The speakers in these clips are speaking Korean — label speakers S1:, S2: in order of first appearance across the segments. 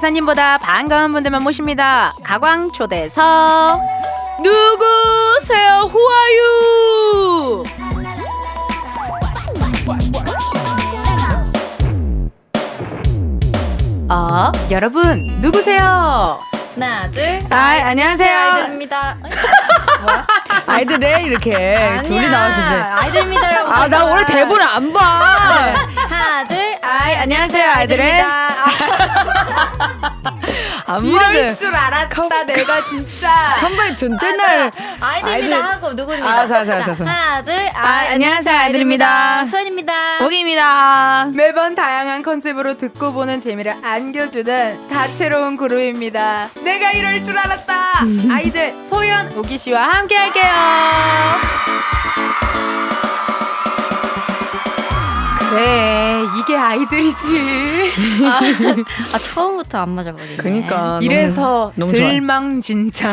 S1: 기사님보다 반가운 분들만 모십니다. 가광 초대석 누구세요? Who are you? 여러분 누구세요?
S2: 하나, 둘.
S1: 안녕하세요.
S2: 아이들입니다. 뭐야?
S1: 아이들에 이렇게
S2: 아니야.
S1: 둘이 나왔을 때.
S2: 아이들입니다라고.
S1: 나 원래 대본을 안 봐.
S2: 하나, 둘.
S1: 안녕하세요, 아이들의. 안 맞아.
S3: 이럴 줄 알았다 내가 진짜.
S1: 한 번에 날.
S2: 아이들입니다 하고 누구입니다.
S1: 알았어.
S2: 하나, 둘.
S1: 안녕하세요, 아이들입니다.
S2: 소연입니다.
S1: 오기입니다.
S3: 매번 다양한 컨셉으로 듣고 보는 재미를 안겨주는 다채로운 그룹입니다. 내가 이럴 줄 알았다. 아이들 소연, 오기 씨와 함께 할게요. 그래, 이게 아이들이지.
S2: 처음부터 안 맞아버리네.
S1: 그니까.
S3: 이래서
S1: 너무 좋아요.
S3: 들망진짜.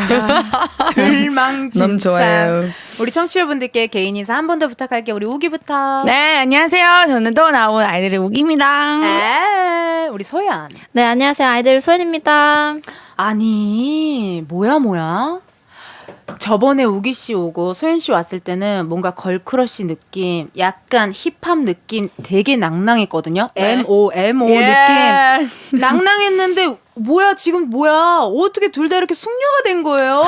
S3: 들망진짜.
S1: 너무 좋아요.
S3: 우리 청취자분들께 개인 인사 한 번 더 부탁할게요. 우리 우기부터.
S1: 네, 안녕하세요. 저는 또 나온 아이들의 오기입니다.
S3: 우리 소연.
S2: 네, 안녕하세요. 아이들 소연입니다.
S3: 아니 뭐야 저번에 우기 씨 오고 소연 씨 왔을 때는 뭔가 걸크러쉬 느낌, 약간 힙합 느낌 되게 낭낭했거든요. MO 느낌 낭낭했는데 지금 어떻게 둘 다 이렇게 숙녀가 된 거예요?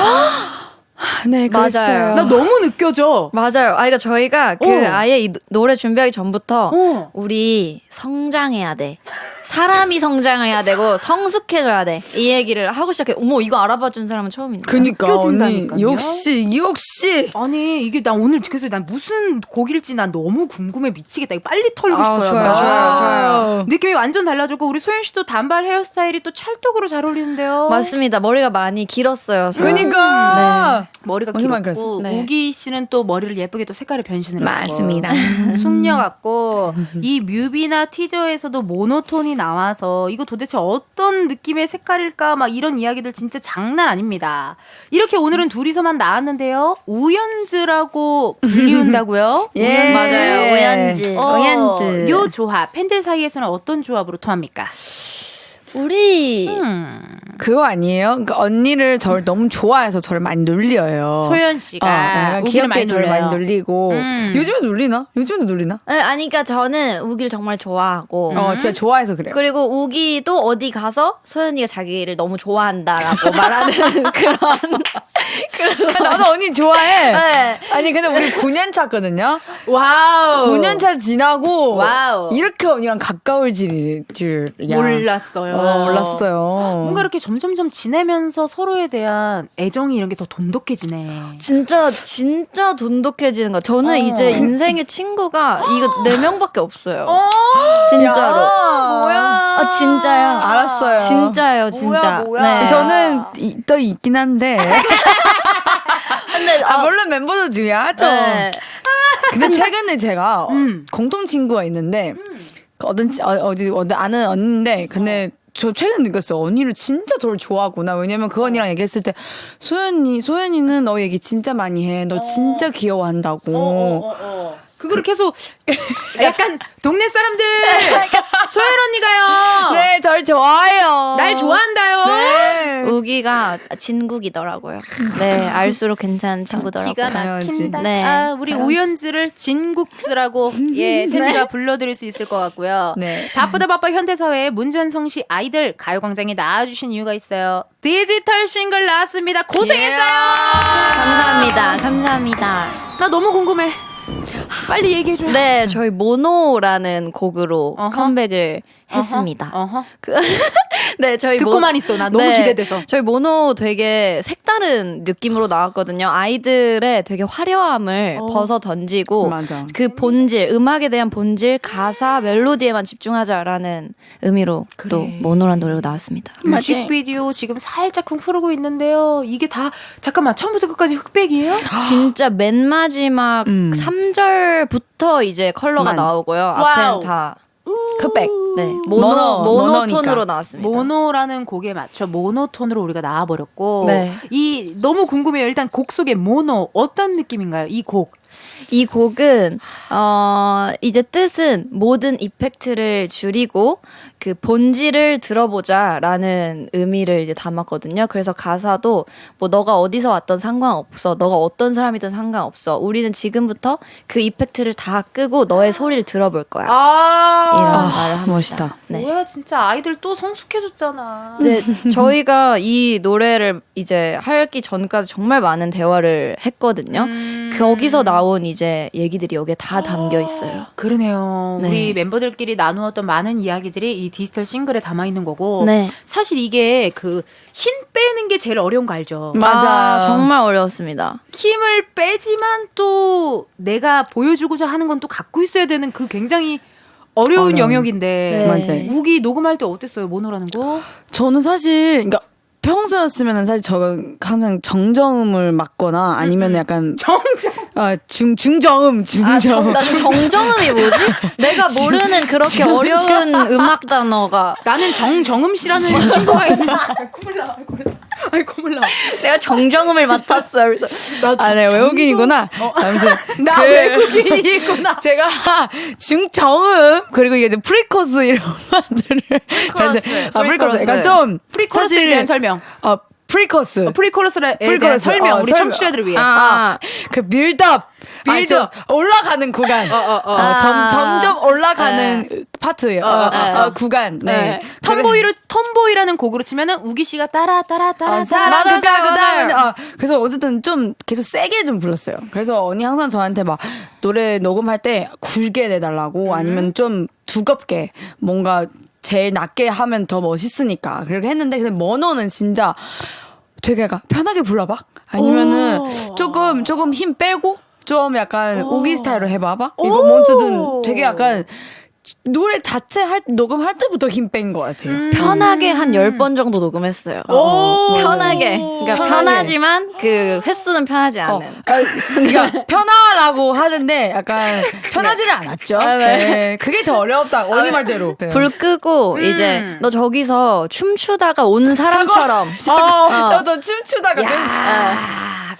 S1: 네,
S2: 맞아요.
S3: 나 너무 느껴져.
S2: 맞아요. 그러니까 저희가 아예 이 노래 준비하기 전부터 우리 성장해야 돼. 사람이 성장해야 되고 성숙해져야 돼. 이 얘기를 하고 시작해. 어머, 이거 알아봐준 사람은 처음인데.
S1: 그니까 언니
S3: 느껴진다니까요.
S1: 역시
S3: 아니 이게 나 오늘 그래서 난 무슨 곡일지 난 너무 궁금해 미치겠다. 이거 빨리 털고 싶어요.
S2: 좋아요.
S3: 느낌이 완전 달라졌고 우리 소연 씨도 단발 헤어스타일이 또 찰떡으로 잘 어울리는데요.
S2: 맞습니다. 머리가 많이 길었어요.
S1: 그니까
S3: 머리가
S1: 얼마나
S3: 길었고
S2: 그랬어요? 네.
S3: 우기 씨는 또 머리를 예쁘게 또 색깔을 변신을
S1: 맞습니다.
S3: 하고 숙녀 같고 이 뮤비나 티저에서도 모노톤이 나와서 이거 도대체 어떤 느낌의 색깔일까 막 이런 이야기들 진짜 장난 아닙니다. 이렇게 오늘은 둘이서만 나왔는데요. 우연즈라고 불리운다고요?
S1: 예.
S2: 맞아요. 오연지.
S1: 오연즈.
S3: 요 조합 팬들 사이에서는 어떤 조합으로 통합니까?
S2: 우리
S1: 그거 아니에요? 그러니까 언니를 저를 너무 좋아해서 저를 많이 놀려요.
S3: 소연 씨가
S1: 약간
S3: 우기를 많이
S1: 귀엽게 저를
S3: 놀려요.
S1: 많이 놀리고 요즘에 놀리나? 요즘에도 놀리나?
S2: 아니 그러니까 저는 우기를 정말 좋아하고
S1: 진짜 좋아해서 그래요.
S2: 그리고 우기도 어디 가서 소연이가 자기를 너무 좋아한다라고 말하는 그런
S1: 나도 언니 좋아해.
S2: 네.
S1: 아니 근데 우리 9년 차거든요.
S3: 와우.
S1: 9년 차 지나고
S3: 와우.
S1: 이렇게 언니랑 가까워질 줄이야.
S3: 몰랐어요.
S1: 몰랐어요.
S3: 뭔가 이렇게 점점점 지내면서 서로에 대한 애정이 이런 게 더 돈독해지네.
S2: 진짜 돈독해지는 거. 저는 이제 인생의 친구가 이거 4명밖에 없어요. 진짜로.
S3: 뭐야?
S2: 진짜요.
S1: 알았어요.
S2: 진짜요, 진짜.
S3: 뭐야.
S2: 네.
S1: 저는 또 있긴 한데.
S2: 근데
S1: 물론 멤버도 중요하죠.
S2: 네.
S1: 근데 최근에 제가 공통 친구가 있는데 어디 아는 언니인데 근데 저 최근에 느꼈어요. 언니를 진짜 저를 좋아하구나. 왜냐면 그 언니랑 얘기했을 때 소연이는 너 얘기 진짜 많이 해. 너 진짜 귀여워한다고.
S3: 그거를 계속 약간 동네 사람들 소연 언니가요.
S1: 네, 절 좋아해요.
S3: 날 좋아한다요.
S1: 네.
S2: 우기가 진국이더라고요. 네, 알수록 괜찮은 친구더라고요.
S3: 기가
S1: 당연하지.
S3: 막힌다.
S2: 네.
S3: 우리 우연즈를 진국즈라고 텐디가 불러드릴 수 있을 것 같고요.
S1: 네.
S3: 바쁘다 현대사회에 문전성 씨 아이들 가요광장에 나와주신 이유가 있어요. 디지털 싱글 나왔습니다. 고생했어요.
S2: 감사합니다.
S3: 나 너무 궁금해. 빨리 얘기해줘.
S2: 네, 저희 모노라는 곡으로 컴백을 했습니다. 네, 저희
S3: 듣고만 있어. 나 너무 기대돼서.
S2: 저희 모노 되게 색다른 느낌으로 나왔거든요. 아이들의 되게 화려함을 벗어 던지고
S1: 맞아.
S2: 그 본질, 음악에 대한 본질, 가사, 멜로디에만 집중하자라는 의미로 또 모노란 노래가 나왔습니다.
S3: 뮤직비디오 지금 살짝 흐르고 있는데요. 이게 다 잠깐만 처음부터 끝까지 흑백이에요?
S2: 진짜 맨 마지막 3절부터 이제 컬러가 나오고요. 앞에는 다 흑백. 네, 모노톤으로 나왔습니다.
S3: 모노라는 곡에 맞춰 모노톤으로 우리가 나와버렸고
S2: 네.
S3: 이 너무 궁금해요. 일단 곡 속의 모노 어떤 느낌인가요? 이 곡
S2: 이 곡은 이제 뜻은 모든 이펙트를 줄이고 그 본질을 들어보자라는 의미를 이제 담았거든요. 그래서 가사도 뭐 너가 어디서 왔던 상관없어, 너가 어떤 사람이든 상관없어. 우리는 지금부터 그 이펙트를 다 끄고 너의 소리를 들어볼 거야. 이런 말을 합니다.
S1: 멋있다.
S2: 네.
S3: 뭐야 진짜 아이들 또 성숙해졌잖아.
S2: 이제 저희가 이 노래를 이제 하기 전까지 정말 많은 대화를 했거든요. 거기서 나온 이제 얘기들이 여기에 다 담겨 있어요.
S3: 그러네요.
S2: 네.
S3: 우리 멤버들끼리 나누었던 많은 이야기들이 이 디지털 싱글에 담아 있는 거고
S2: 네.
S3: 사실 이게 그 힘 빼는 게 제일 어려운 거 알죠?
S1: 맞아.
S2: 정말 어려웠습니다.
S3: 힘을 빼지만 또 내가 보여주고자 하는 건 또 갖고 있어야 되는 그 굉장히 어려운
S1: 어려운.
S3: 영역인데
S2: 네.
S1: 맞아요.
S3: 우기 녹음할 때 어땠어요? 모노라는 거?
S1: 저는 사실 그러니까 평소였으면 사실 저가 항상 정정음을 맡거나 아니면 약간 중저음 중저음.
S2: 나 지금 정정음이 뭐지? 내가 모르는 그렇게 어려운 음악 단어가
S3: 나는 정정음 씨라는 친구가 있는데 아이고 몰라.
S2: 내가 정정음을 맡았어요. 그래서
S1: 아, 네, 외국인이구나. 아무튼
S3: 나 외국인이구나.
S1: 제가 중저음 그리고 이게 이제 프리코스 이런 것들을 프리코스. 그러니까 좀
S3: 프리코러스에 대한 설명.
S1: 프리코스.
S3: 프리코러스에 대한 설명. 우리
S1: 설명.
S3: 청취자들을 위해.
S1: 그 빌드업 올라가는 구간. 점점 올라가는 파트예요. 구간. 네.
S3: 톰보이라는 곡으로 치면은 우기 씨가 따라
S1: 사랑
S2: 맞아요.
S1: 그다음에 그래서 어쨌든 좀 계속 세게 좀 불렀어요. 그래서 언니 항상 저한테 막 노래 녹음할 때 굵게 내달라고 아니면 좀 두껍게 뭔가 제일 낮게 하면 더 멋있으니까 그렇게 했는데 근데 머너는 진짜 되게 약간 편하게 불러봐 아니면은 조금 힘 빼고 좀 약간 오기 스타일로 해봐봐 이거 뭔지든 되게 약간 노래 자체 녹음할 때부터 힘 뺀 것 같아요.
S2: 편하게 한 10번 정도 녹음했어요. 편하게. 그러니까 편하지만 그 횟수는 편하지 않은.
S1: 그러니까 편하라고 하는데 약간 편하지를 않았죠. 네. 그게 더 어렵다. 언니 말대로. 네.
S2: 불 끄고 이제 너 저기서 춤추다가 온 사람처럼
S1: 저도 춤추다가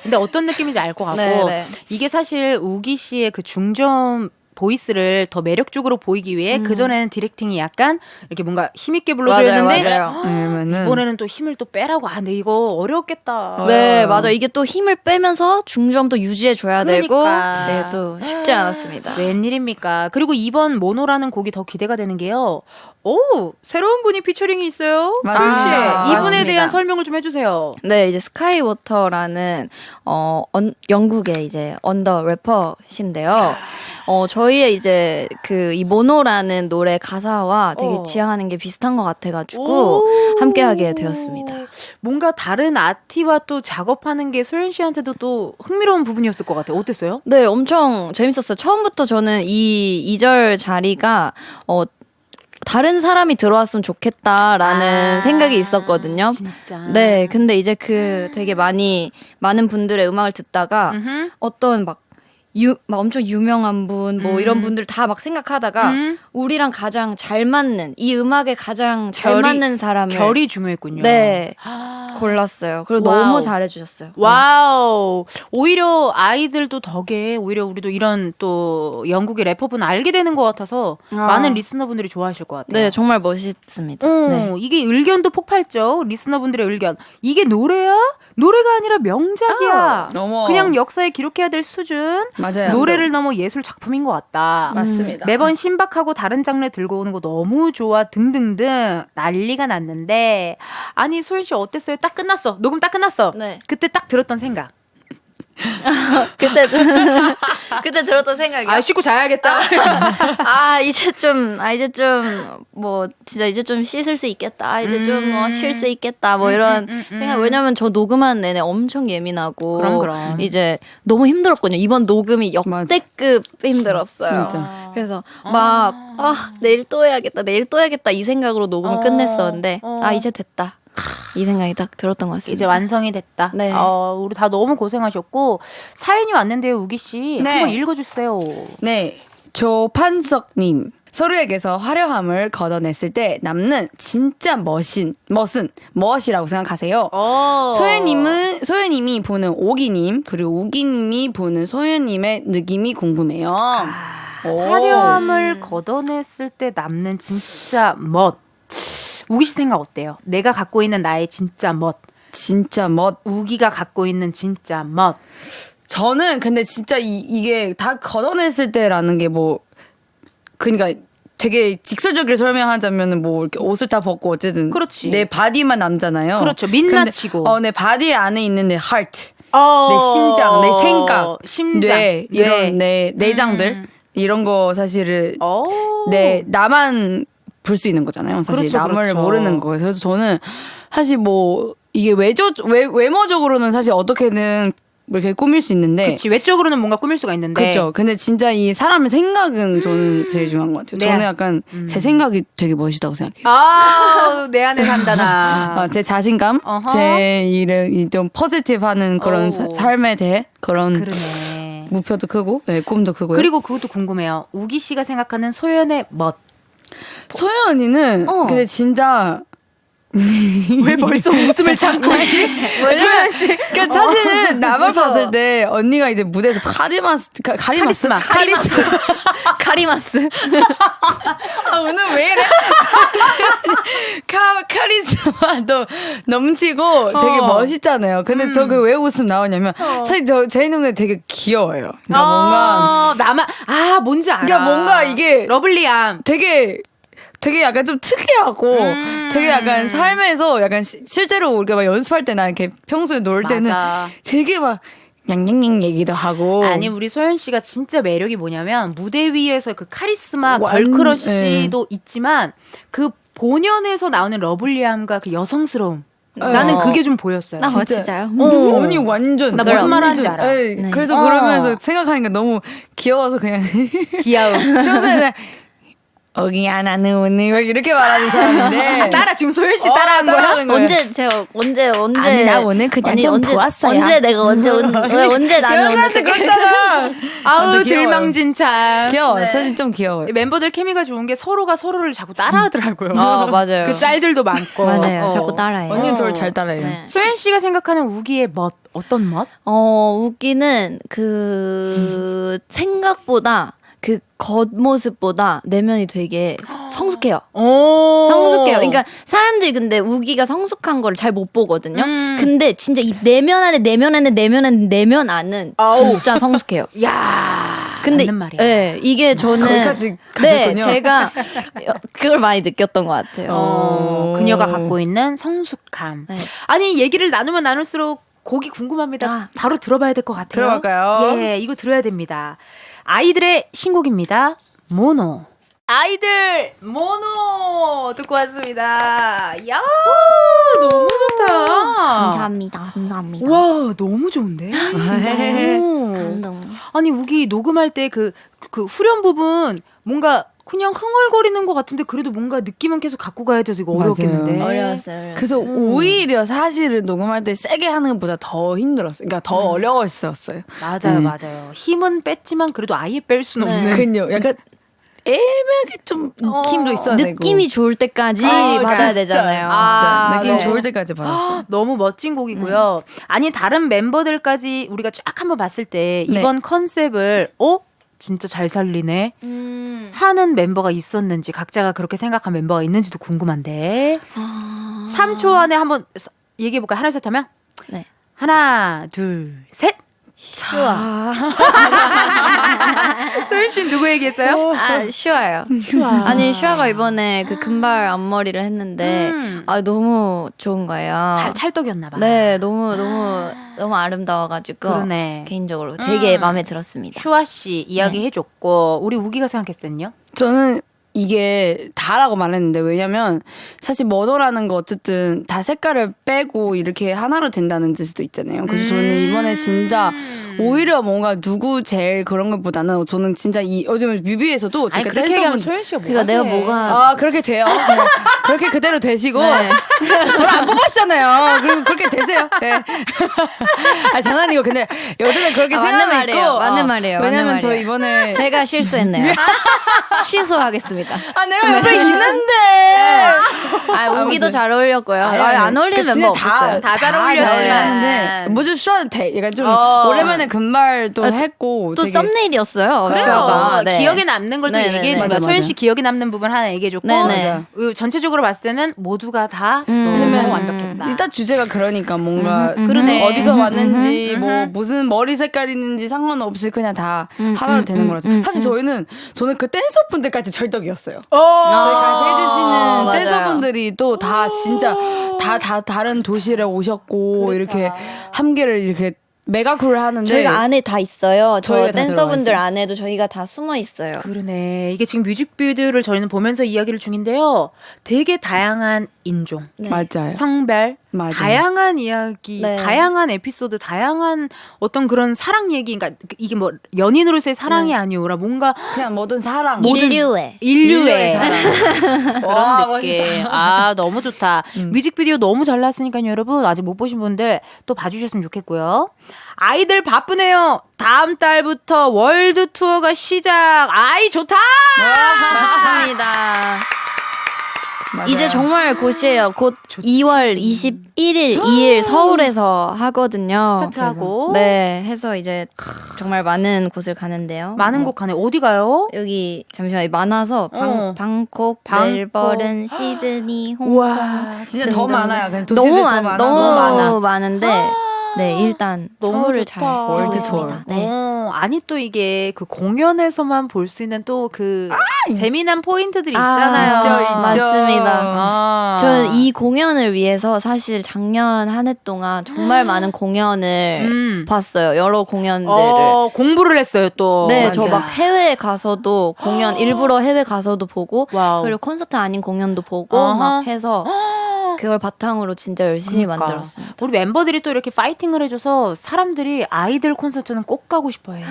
S3: 근데 어떤 느낌인지 알 것 같고
S2: 네네.
S3: 이게 사실 우기 씨의 그 중점 보이스를 더 매력적으로 보이기 위해 그전에는 디렉팅이 약간 이렇게 뭔가 힘있게 불러줘야했는데
S1: 아니면은
S3: 이번에는 또 힘을 또 빼라고 근데 이거 어렵겠다.
S2: 네, 맞아. 이게 또 힘을 빼면서 중점도 유지해줘야 되고,
S3: 그러니까.
S2: 네, 또 쉽지 않았습니다.
S3: 웬일입니까? 그리고 이번 모노라는 곡이 더 기대가 되는 게요. 오, 새로운 분이 피처링이 있어요.
S1: 맞습니다.
S3: 수인 씨, 이분에
S2: 맞습니다.
S3: 대한 설명을 좀 해주세요.
S2: 네, 이제 스카이워터라는 영국의 이제 언더 래퍼신데요. 저희의 이제 이 모노라는 노래 가사와 되게 지향하는 게 비슷한 것 같아가지고 함께하게 되었습니다.
S3: 뭔가 다른 아티와 또 작업하는 게 소연 씨한테도 또 흥미로운 부분이었을 것 같아요. 어땠어요?
S2: 네, 엄청 재밌었어요. 처음부터 저는 이 2절 자리가 다른 사람이 들어왔으면 좋겠다라는 생각이 있었거든요.
S3: 진짜.
S2: 네, 근데 이제 되게 많은 분들의 음악을 듣다가 어떤 막 엄청 유명한 분, 뭐 이런 분들 다 막 생각하다가 우리랑 가장 잘 맞는, 이 음악에 가장 잘 맞는 사람을.
S3: 결이 중요했군요.
S2: 네. 골랐어요. 그리고
S3: 와우.
S2: 너무 잘해주셨어요.
S3: 와우. 오히려 아이들도 덕에 오히려 우리도 이런 또 영국의 래퍼분 알게 되는 것 같아서 많은 리스너분들이 좋아하실 것 같아요.
S2: 네, 정말 멋있습니다. 네.
S3: 이게 의견도 폭발죠. 리스너분들의 의견. 이게 노래야? 노래가 아니라 명작이야.
S1: 어머.
S3: 그냥 역사에 기록해야 될 수준.
S1: 맞아요.
S3: 노래를 넘어 예술 작품인 것 같다.
S1: 맞습니다.
S3: 매번 신박하고 다른 장르 들고 오는 거 너무 좋아 등등등 난리가 났는데 아니 소연 씨 어땠어요? 딱 끝났어. 녹음 딱 끝났어.
S2: 네.
S3: 그때 딱 들었던 생각.
S2: 그때 들었던 생각이요.
S3: 아 씻고 자야겠다.
S2: 이제 좀 진짜 이제 좀 씻을 수 있겠다. 이제 좀 쉴 수 있겠다. 뭐 이런 생각. 왜냐면 저 녹음한 내내 엄청 예민하고
S3: 그럼.
S2: 이제 너무 힘들었거든요. 이번 녹음이 역대급 힘들었어요.
S1: 진짜.
S2: 그래서 막 내일 또 해야겠다. 내일 또 해야겠다. 이 생각으로 녹음을 끝냈었는데 이제 됐다. 이 생각이 딱 들었던 것 같습니다.
S3: 이제 완성이 됐다.
S2: 네.
S3: 우리 다 너무 고생하셨고 사연이 왔는데요, 우기 씨.
S1: 네.
S3: 한번 읽어주세요.
S1: 네, 조판석님. 서로에게서 화려함을 걷어냈을 때 남는 진짜 멋이라고 생각하세요. 소연님은 소연님이 보는 오기님 그리고 우기님이 보는 소연님의 느낌이 궁금해요. 오.
S3: 화려함을 걷어냈을 때 남는 진짜 멋. 우기 씨 생각 어때요? 내가 갖고 있는 나의 진짜 멋.
S1: 진짜 멋.
S3: 우기가 갖고 있는 진짜 멋.
S1: 저는 근데 진짜 이게 다 걷어냈을 때라는 게 뭐 그러니까 되게 직설적으로 설명하자면은 뭐 이렇게 옷을 다 벗고 어쨌든
S3: 그렇지.
S1: 내 바디만 남잖아요.
S3: 그렇죠. 민낯이고.
S1: 근데, 내 바디 안에 있는 내 heart, 내 심장, 내 생각,
S3: 심장,
S1: 뇌 이런 내 내장들 이런 거 사실을 나만 볼 수 있는 거잖아요. 사실
S3: 그렇죠,
S1: 남을
S3: 그렇죠.
S1: 모르는 거예요. 그래서 저는 사실 뭐 이게 외모적으로는 사실 어떻게든 이렇게 꾸밀 수 있는데
S3: 그치. 외적으로는 뭔가 꾸밀 수가 있는데.
S1: 그렇죠. 근데 진짜 이 사람의 생각은 저는 제일 중요한 것 같아요.
S3: 네.
S1: 저는 약간 제 생각이 되게 멋있다고 생각해요.
S3: 아, 내 안에 산다나.
S1: 제 자신감,
S3: 어허.
S1: 제 일을 좀 포지티브하는 그런
S3: 오.
S1: 삶에 대해 그런
S3: 그러네.
S1: 목표도 크고 네, 꿈도 크고요.
S3: 그리고 그것도 궁금해요. 우기 씨가 생각하는 소연의 멋.
S1: 소연 언니는 근데 진짜
S3: 왜 벌써 웃음을 참고 있지?
S1: 왜냐면 그러니까 사실은 나만 봤을 때 언니가 이제 무대에서 카리스마
S2: 카리마스.
S1: 아, 오늘 왜 이래? 카리스마도 넘치고 되게 멋있잖아요. 근데 저 그 왜 웃음 나오냐면 사실 제 눈에 되게 귀여워요. 그러니까 뭔가
S3: 나만 뭔지 알아.
S1: 그러니까 뭔가 이게
S3: 러블리함.
S1: 되게 약간 좀 특이하고 되게 약간 삶에서 약간 실제로 우리가 막 연습할 때나 이렇게 평소에 놀 때는
S3: 맞아.
S1: 되게 막 냥냥냥 얘기도 하고
S3: 아니 우리 소연 씨가 진짜 매력이 뭐냐면 무대 위에서 그 카리스마
S1: 완-
S3: 걸크러쉬도 있지만 그 본연에서 나오는 러블리함과 그 여성스러움 나는 그게 좀 보였어요.
S2: 진짜요?
S1: 언니 완전
S3: 나 무슨 말 하는지 알아.
S1: 에이,
S2: 네.
S1: 그래서 그러면서 생각하니까 너무 귀여워서 그냥
S3: 귀여움.
S1: 평소에 어기 하나는 오늘 막 이렇게 말하는 사람인데
S3: 따라 지금 소연 씨 따라한 거야?
S1: 따라하는 거예요.
S2: 언제 제가 언제
S1: 아니, 나 오늘 그냥 좀 보았어요.
S2: 언제 내가 언제 나는 오늘
S1: 여자한테 그렇잖아.
S3: 아우
S1: 귀여워요.
S3: 들망진참.
S1: 귀여워.
S2: 네.
S1: 사실 좀 귀여워요.
S3: 멤버들 케미가 좋은 게 서로가 서로를 자꾸 따라하더라고요.
S2: 맞아요.
S3: 그 짤들도 많고.
S2: 맞아요. 자꾸 따라해요.
S1: 언니는 저를 잘 따라해요.
S2: 네.
S3: 소연 씨가 생각하는 우기의 멋 어떤 멋?
S2: 웃기는 그 생각보다 그 겉모습보다 내면이 되게 성숙해요. 성숙해요. 그러니까 사람들이 근데 우기가 성숙한 걸 잘 못 보거든요. 근데 진짜 이 내면 안에 내면 안은 진짜 성숙해요.
S3: 야,
S2: 근데
S3: 맞는 말이야.
S2: 네, 이게 저는
S1: 거기까지
S2: 네,
S1: 가셨군요.
S2: 제가 그걸 많이 느꼈던 것 같아요.
S3: 그녀가 갖고 있는 성숙함.
S2: 네.
S3: 아니 얘기를 나누면 나눌수록 곡이 궁금합니다. 바로 들어봐야 될 것 같아요.
S1: 들어갈까요?
S3: 예, 이거 들어야 됩니다. 아이들의 신곡입니다. 모노. 아이들 모노 듣고 왔습니다. 야, 너무 좋다.
S2: 감사합니다.
S3: 와, 너무 좋은데? 진짜로.
S2: 감동.
S3: 아니, 우기 녹음할 때 그 후렴 부분 뭔가 그냥 흥얼거리는 것 같은데 그래도 뭔가 느낌은 계속 갖고 가야 돼서 이거
S1: 맞아요.
S3: 어려웠겠는데.
S2: 어려웠어요.
S1: 그래서 오히려 사실은 녹음할 때 세게 하는 것보다 더 힘들었어요. 그러니까 더 어려웠었어요.
S3: 맞아요, 맞아요. 힘은 뺐지만 그래도 아예 뺄 수는
S2: 네.
S3: 없는.
S1: 그요 약간 애매하게 좀 느낌도 있어야 되고.
S2: 느낌이 좋을 때까지 받아야
S1: 진짜,
S2: 되잖아요.
S1: 진짜 느낌
S3: 네.
S1: 좋을 때까지 받았어.
S3: 너무 멋진 곡이고요. 아니 다른 멤버들까지 우리가 쫙 한번 봤을 때
S1: 네.
S3: 이번 컨셉을 진짜 잘 살리네 하는 멤버가 있었는지 각자가 그렇게 생각한 멤버가 있는지도 궁금한데 3초 안에 한번 얘기해볼까요? 하나 셋 하면
S2: 네.
S3: 하나 둘 셋.
S2: 슈아.
S3: 소연 씨는 누구 얘기했어요?
S2: 슈아요.
S3: 슈아.
S2: 아니 슈아가 이번에 그 금발 앞머리를 했는데 너무 좋은 거예요.
S3: 찰떡이었나 봐.
S2: 네, 너무 아름다워가지고
S3: 그러네.
S2: 개인적으로 되게 마음에 들었습니다.
S3: 슈아 씨 이야기 해줬고 우리 우기가 생각했었는요?
S1: 저는 이게 다라고 말했는데 왜냐면 사실 머더라는 거 어쨌든 다 색깔을 빼고 이렇게 하나로 된다는 뜻도 있잖아요. 그래서 저는 이번에 진짜 오히려 뭔가 누구 제일 그런 것보다는 저는 진짜 이 요즘 뮤비에서도
S3: 아니
S1: 제가
S3: 그렇게 얘기하면
S1: 댄서분
S3: 소연 씨가
S2: 그러니까 내가 뭐가
S1: 아 그렇게 돼요. 네. 그렇게 그대로 되시고 저를 안 뽑았잖아요. 그리고 그렇게 되세요. 네. 아 장난이고 근데 요즘에 그렇게
S2: 맞는
S1: 생각하고
S2: 말이에요.
S1: 있고
S2: 맞는 말이에요.
S1: 왜냐면
S2: 맞는
S1: 저
S2: 말이에요.
S1: 이번에
S2: 제가 실수했네요. 취소하겠습니다.
S1: 아 내가 옆에 있는데
S2: 아 오기도
S1: 아무튼.
S2: 잘 어울렸고요. 안 어울리는 멤버 없었어요.
S3: 다 잘 어울렸지만.
S1: 네. 뭐좀 쉬어도 돼. 약간 좀
S3: 어.
S1: 오랜만에 금발도 했고
S2: 또
S1: 되게
S2: 썸네일이었어요.
S3: 그래요.
S2: 슈아가. 네.
S3: 기억에 남는 걸 또
S2: 네네네.
S3: 얘기해줘봐.
S1: 맞아,
S3: 소연
S1: 맞아.
S3: 씨 기억에 남는 부분 하나 얘기해줬고
S2: 네네.
S3: 전체적으로 봤을 때는 모두가 다
S1: 왜냐면
S3: 너무 완벽했다.
S1: 일단 주제가 그러니까 뭔가
S3: 그러네.
S1: 어디서 왔는지 뭐 무슨 머리 색깔 있는지 상관없이 그냥 다 하나로 되는 거라서 사실 저는 그 댄서분들까지 절덕이었어요. 저희 같이 해주시는
S2: 맞아요.
S1: 댄서분들이 또 다 진짜 다 다른 도시를 오셨고 이렇게 함께를 이렇게 메가크루를 하는데
S2: 저희가 안에 다 있어요. 저
S1: 저희가 다
S2: 댄서분들
S1: 들어가 있어요.
S2: 안에도 저희가 다 숨어 있어요.
S3: 그러네. 이게 지금 뮤직비디오를 저희는 보면서 이야기를 중인데요. 되게 다양한 인종,
S2: 네.
S1: 맞아요.
S3: 성별,
S1: 맞아요.
S3: 다양한 이야기,
S2: 네.
S3: 다양한 에피소드, 다양한 어떤 그런 사랑 얘기, 그러니까 이게 뭐 연인으로서의 사랑이 아니오라 뭔가
S1: 그냥 모든 사랑
S2: 인류의
S3: 인류의
S1: 사랑
S3: 그런
S1: 와,
S3: 느낌.
S1: 멋있다.
S3: 아 너무 좋다. 뮤직비디오 너무 잘 나왔으니까요, 여러분 아직 못 보신 분들 또 봐주셨으면 좋겠고요. 아이들 바쁘네요. 다음 달부터 월드 투어가 시작. 아이 좋다.
S2: 맞습니다. 이제 정말 곧이에요. 곧
S3: 좋지.
S2: 2월 21일, 2일 서울에서 하거든요.
S3: 스타트하고
S2: 네, 해서 이제 정말 많은 곳을 가는데요.
S3: 많은 곳 가네. 어디 가요?
S2: 여기 잠시만 많아서 방콕,
S3: 방콕.
S2: 멜버른, 시드니, 홍콩.
S3: 우와,
S1: 진짜 더 많아요. 그냥 도시들
S2: 너무
S1: 더 많아서.
S2: 너무
S3: 많아.
S2: 많은데 네 일단
S3: 너무
S2: 서울을
S3: 좋다.
S2: 잘
S1: 월드
S2: 하고
S1: 투어.
S2: 있습니다. 네.
S3: 아니 또 이게 그 공연에서만 볼 수 있는 또 그 재미난 포인트들이 있잖아요.
S1: 있죠, 있죠.
S2: 맞습니다.
S3: 아.
S2: 저는 이 공연을 위해서 사실 작년 한 해 동안 정말 많은 공연을 봤어요. 여러 공연들을.
S3: 공부를 했어요 또.
S2: 네,
S1: 맞아.
S2: 저 막 해외에 가서도 공연 일부러 해외 가서도 보고
S3: 와우.
S2: 그리고 콘서트 아닌 공연도 보고
S3: 어허.
S2: 막 해서 그걸 바탕으로 진짜 열심히
S3: 그러니까.
S2: 만들었습니다.
S3: 우리 멤버들이 또 이렇게 파이팅을 해줘서 사람들이 아이들 콘서트는 꼭 가고 싶어해.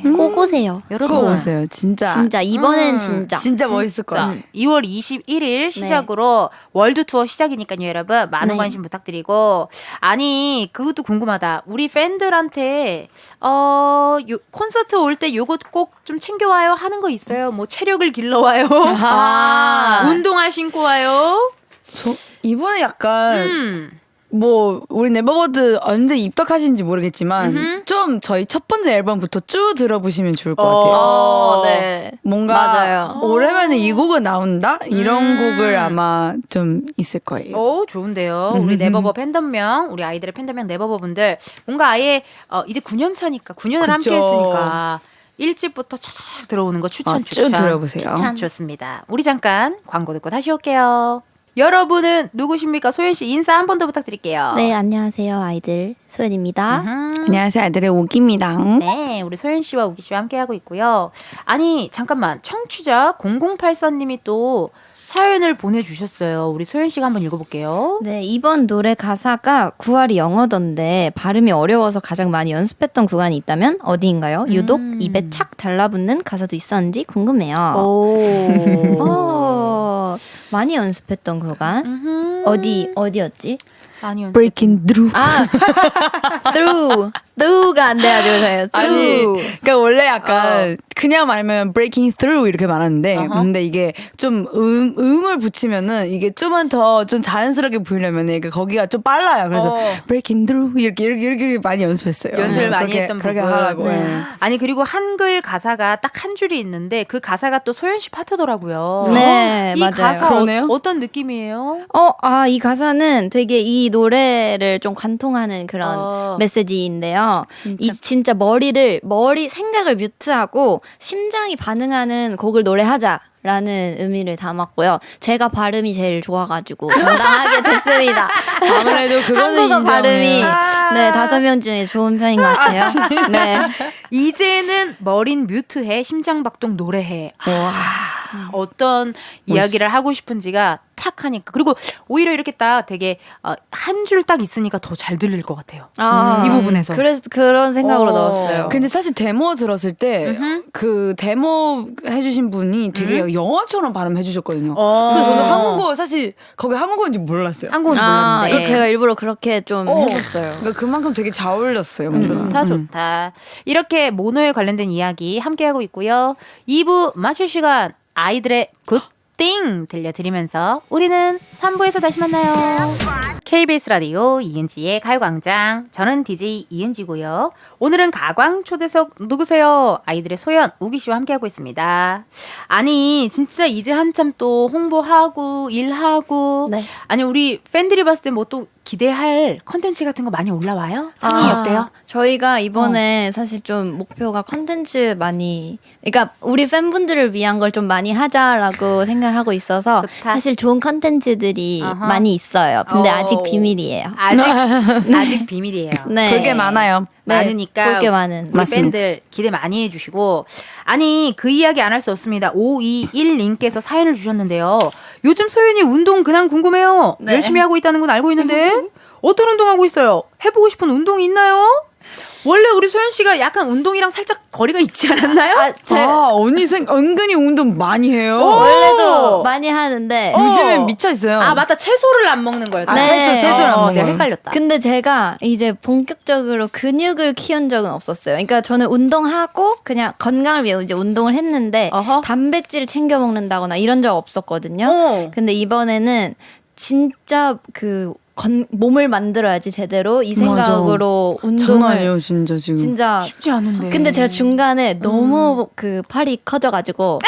S2: 꼭 오세요.
S1: 그거
S3: 여러분.
S1: 오세요. 진짜
S2: 진짜 이번엔 진짜.
S1: 진짜 멋있을 거야.
S3: 2월 21일 시작으로 월드 투어 시작이니까요, 여러분. 많은
S2: 네.
S3: 관심 부탁드리고. 아니, 그것도 궁금하다. 우리 팬들한테 콘서트 올 때 요거 꼭 좀 챙겨와요 하는 거 있어요? 뭐 체력을 길러와요? 운동화 신고 와요?
S1: 이번에 약간 뭐 우리 네버버드 언제 입덕하신지 모르겠지만 좀 저희 첫 번째 앨범부터 쭉 들어보시면 좋을 것 같아요.
S2: 네.
S1: 뭔가
S2: 맞아요.
S1: 오랜만에 이 곡은 나온다 이런 곡을 아마 좀 있을 거예요.
S3: 오, 좋은데요. 우리 네버버 팬덤명, 우리 아이들의 팬덤명 네버버 분들 뭔가 아예 이제 9년 차니까 9년을
S1: 그쵸.
S3: 함께 했으니까 1집부터 차차차 들어오는 거 추천
S1: 쭉
S3: 추천.
S1: 들어보세요.
S3: 좋습니다. 우리 잠깐 광고 듣고 다시 올게요. 여러분은 누구십니까? 소연 씨 인사 한 번 더 부탁드릴게요.
S2: 네, 안녕하세요. 아이들 소연입니다.
S1: 안녕하세요, 아들의 오기입니다.
S3: 네, 우리 소연 씨와 우기 씨와 함께 하고 있고요. 아니, 잠깐만. 청취자 0084님이 또 사연을 보내주셨어요. 우리 소연 씨가 한번 읽어볼게요.
S2: 네, 이번 노래 가사가 구할이 영어던데 발음이 어려워서 가장 많이 연습했던 구간이 있다면 어디인가요? 유독 입에 착 달라붙는 가사도 있었는지 궁금해요. 많이 연습했던 구간? 어디였지?
S3: 많이 연습.
S1: Breaking through.
S2: through가 안 돼가지고 저요.
S1: 아니,
S2: through.
S1: 그러니까 원래 약간 그냥 말하면 breaking through 이렇게 말하는데, 근데 이게 좀 음을 붙이면은 이게 좀만 더 좀 자연스럽게 보이려면 이게 거기가 좀 빨라요. 그래서 breaking through 이렇게 많이 연습했어요.
S3: 연습을 많이
S1: 그렇게,
S3: 했던
S1: 그렇게
S3: 부분.
S1: 하라고.
S2: 네.
S3: 아니 그리고 한글 가사가 딱 한 줄이 있는데 그 가사가 또 소연 씨 파트더라고요.
S2: 네,
S3: 이
S2: 맞아요.
S3: 가사
S1: 그러네요.
S3: 어떤 느낌이에요?
S2: 이 가사는 되게 이 노래를 좀 관통하는 그런 메시지인데요. 진짜 머리 생각을 뮤트하고 심장이 반응하는 곡을 노래하자라는 의미를 담았고요. 제가 발음이 제일 좋아가지고 당당하게 됐습니다.
S1: 아무래도 그거는
S2: 한국어
S1: 인정해요.
S2: 발음이 네 5명 중에 좋은 편인 것 같아요. 네.
S3: 이제는 머린 뮤트해 심장박동 노래해.
S1: 와.
S3: 어떤 이야기를 하고 싶은지가 탁 하니까 그리고 오히려 이렇게 딱 되게 한 줄 딱 있으니까 더 잘 들릴 것 같아요. 이 부분에서.
S2: 그래서 그런 생각으로 넣었어요.
S1: 근데 사실 데모 들었을 때 그 데모 해주신 분이 되게 영어처럼 발음해 주셨거든요. 그래서 저는 한국어 사실 거기 한국어인지 몰랐어요.
S3: 한국어인지
S2: 아,
S3: 몰랐는데.
S2: 이 제가 일부러 그렇게 좀 했었어요.
S1: 그러니까 그만큼 되게 잘 어울렸어요. 뭔가.
S3: 좋다. 이렇게 모노에 관련된 이야기 함께하고 있고요. 2부 마칠 시간 아이들의 굿띵 들려드리면서 우리는 3부에서 다시 만나요. KBS 라디오 이은지의 가요광장. 저는 DJ 이은지고요. 오늘은 가광 초대석 누구세요? 아이들의 소연, 우기 씨와 함께하고 있습니다. 아니 진짜 이제 한참 또 홍보하고 일하고
S2: 네.
S3: 아니 우리 팬들이 봤을 때 뭐 또 기대할 컨텐츠 같은 거 많이 올라와요? 상황이 어때요?
S2: 저희가 이번에 사실 좀 목표가 컨텐츠 많이, 그러니까 우리 팬분들을 위한 걸 좀 많이 하자라고 생각을 하고 있어서
S3: 좋다.
S2: 사실 좋은 컨텐츠들이
S3: 어허.
S2: 많이 있어요. 근데
S3: 어.
S2: 아직 비밀이에요.
S3: 아직 비밀이에요.
S2: 네.
S1: 그게 많아요.
S2: 네,
S3: 많으니까
S2: 볼게 많은.
S3: 우리 팬들 기대 많이 해주시고 아니 그 이야기 안 할 수 없습니다. 521님께서 사연을 주셨는데요. 요즘 소연이 운동 근황 궁금해요.
S2: 네.
S3: 열심히 하고 있다는 건 알고 있는데 어떤 운동하고 있어요? 해보고 싶은 운동이 있나요? 원래 우리 소연 씨가 약간 운동이랑 살짝 거리가 있지 않았나요?
S1: 언니 은근히 운동 많이 해요.
S2: 원래도 많이 하는데
S1: 요즘엔 미쳐 있어요.
S3: 아 맞다 채소를 안 먹는 거였다.
S2: 네.
S1: 채소를 안 먹어요.
S3: 내가 헷갈렸다.
S2: 근데 제가 이제 본격적으로 근육을 키운 적은 없었어요. 그러니까 저는 운동하고 그냥 건강을 위해 이제 운동을 했는데
S3: 어허.
S2: 단백질을 챙겨 먹는다거나 이런 적 없었거든요.
S3: 어.
S2: 근데 이번에는 진짜 몸을 만들어야지 제대로 이 생각으로
S1: 장난
S2: 운동을
S1: 아니에요 진짜 지금.
S2: 진짜.
S3: 쉽지 않은데.
S2: 근데 제가 중간에 너무 팔이 커져가지고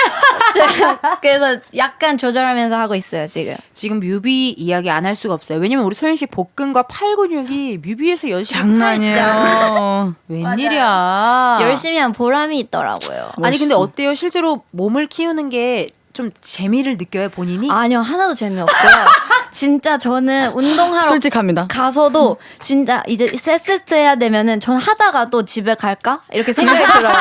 S2: 제가 그래서 약간 조절하면서 하고 있어요 지금.
S3: 지금 뮤비 이야기 안 할 수가 없어요. 왜냐면 우리 소연 씨 복근과 팔 근육이 뮤비에서 열심히
S1: 장난이에요.
S3: 웬일이야.
S2: 열심히 한 보람이 있더라고요.
S3: 아니 근데 어때요? 실제로 몸을 키우는 게 좀 재미를 느껴요 본인이?
S2: 아니요 하나도 재미없고요. 진짜 저는 운동하러
S1: 솔직합니다.
S2: 가서도 진짜 이제 세트 해야 되면은 전 하다가도 집에 갈까 이렇게 생각이 들어요.